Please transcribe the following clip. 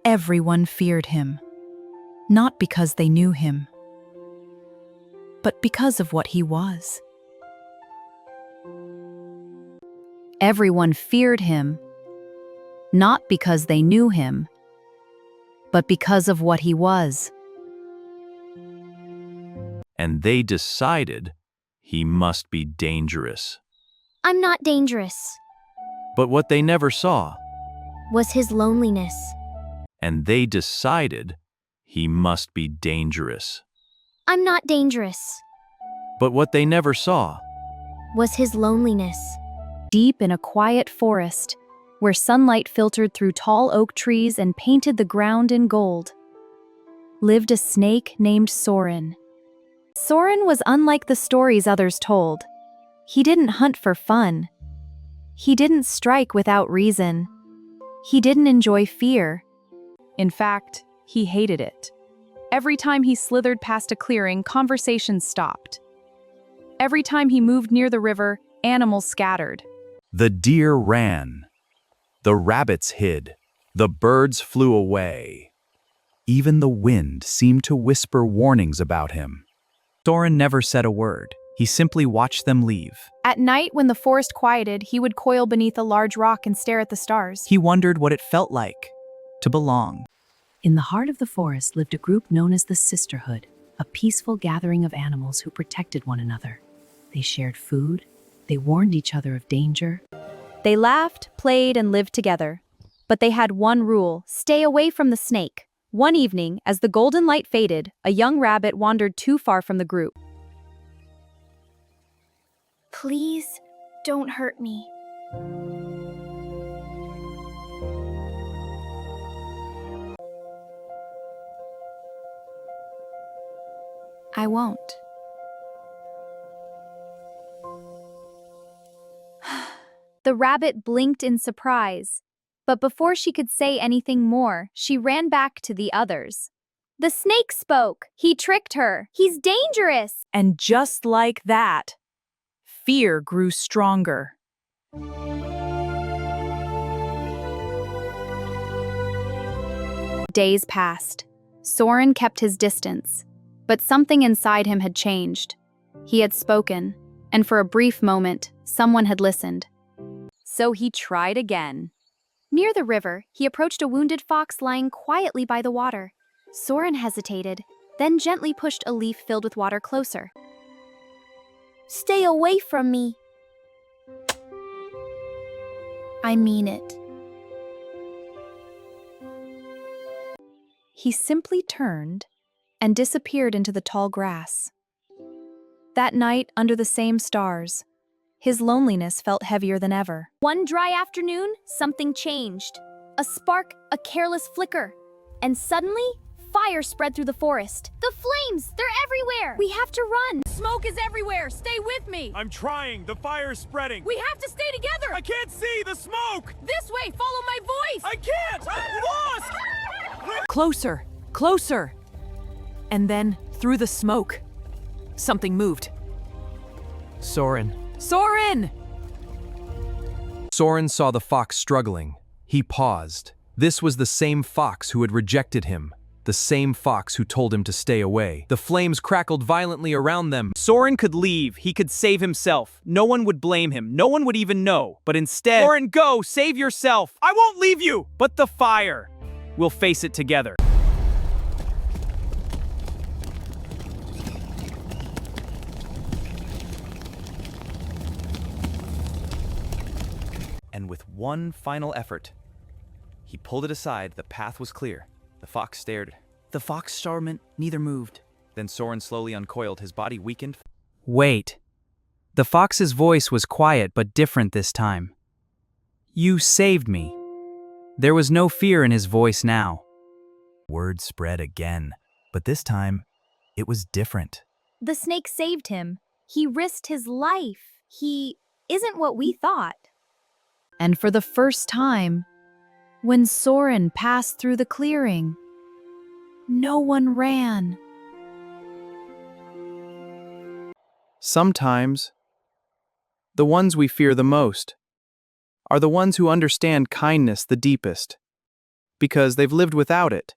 Everyone feared him, not because they knew him, but because of what he was. Everyone feared him, not because they knew him, but because of what he was. And they decided he must be dangerous. I'm not dangerous, But what they never saw, was his loneliness. and they decided he must be dangerous. I'm not dangerous, But what they never saw, was his loneliness. Deep in a quiet forest, where sunlight filtered through tall oak trees and painted the ground in gold, lived a snake named Soren. Soren was unlike the stories others told. He didn't hunt for fun. He didn't strike without reason. He didn't enjoy fear. In fact, he hated it. Every time he slithered past a clearing, conversations stopped. Every time he moved near the river, animals scattered. the deer ran, the rabbits hid, the birds flew away. Even the wind seemed to whisper warnings about him. Soren never said a word. He simply watched them leave. At night, when the forest quieted, he would coil beneath a large rock and stare at the stars. He wondered what it felt like to belong. In the heart of the forest lived a group known as the Sisterhood, a peaceful gathering of animals who protected one another. They shared food, they warned each other of danger. They laughed, played, and lived together. But they had one rule: stay away from the snake. One evening, as the golden light faded, a young rabbit wandered too far from the group. Please, don't hurt me. I won't. The rabbit blinked in surprise, but before she could say anything more, she ran back to the others. The snake spoke. He tricked her. He's dangerous. And just like that, fear grew stronger. Days passed. Soren kept his distance, but something inside him had changed. He had spoken, and for a brief moment, someone had listened. So he tried again. Near the river, he approached a wounded fox lying quietly by the water. Soren hesitated, then gently pushed a leaf filled with water closer. Stay away from me. I mean it. He simply turned and disappeared into the tall grass. That night, under the same stars, his loneliness felt heavier than ever. One dry afternoon, something changed. A spark, a careless flicker. And suddenly, fire spread through the forest. The flames, they're everywhere. We have to run. Smoke is everywhere. Stay with me. I'm trying. The fire's spreading. We have to stay together. I can't see the smoke. This way. Follow my voice. I can't. I'm lost. Closer, closer. And then, through the smoke, something moved. Soren. Soren! Soren saw the fox struggling. He paused. This was the same fox who had rejected him, the same fox who told him to stay away. The flames crackled violently around them. Soren could leave. He could save himself. No one would blame him. No one would even know. But instead, Soren, go! Save yourself! I won't leave you! But the fire! We'll face it together. And with one final effort, he pulled it aside. The path was clear. The fox stared. The fox starment neither moved. Then Soren slowly uncoiled. His body weakened. Wait. The fox's voice was quiet but different this time. You saved me. There was no fear in his voice now. Word spread again, but this time, it was different. The snake saved him. He risked his life. He isn't what we thought. And for the first time, when Soren passed through the clearing, no one ran. Sometimes, the ones we fear the most are the ones who understand kindness the deepest. because they've lived without it.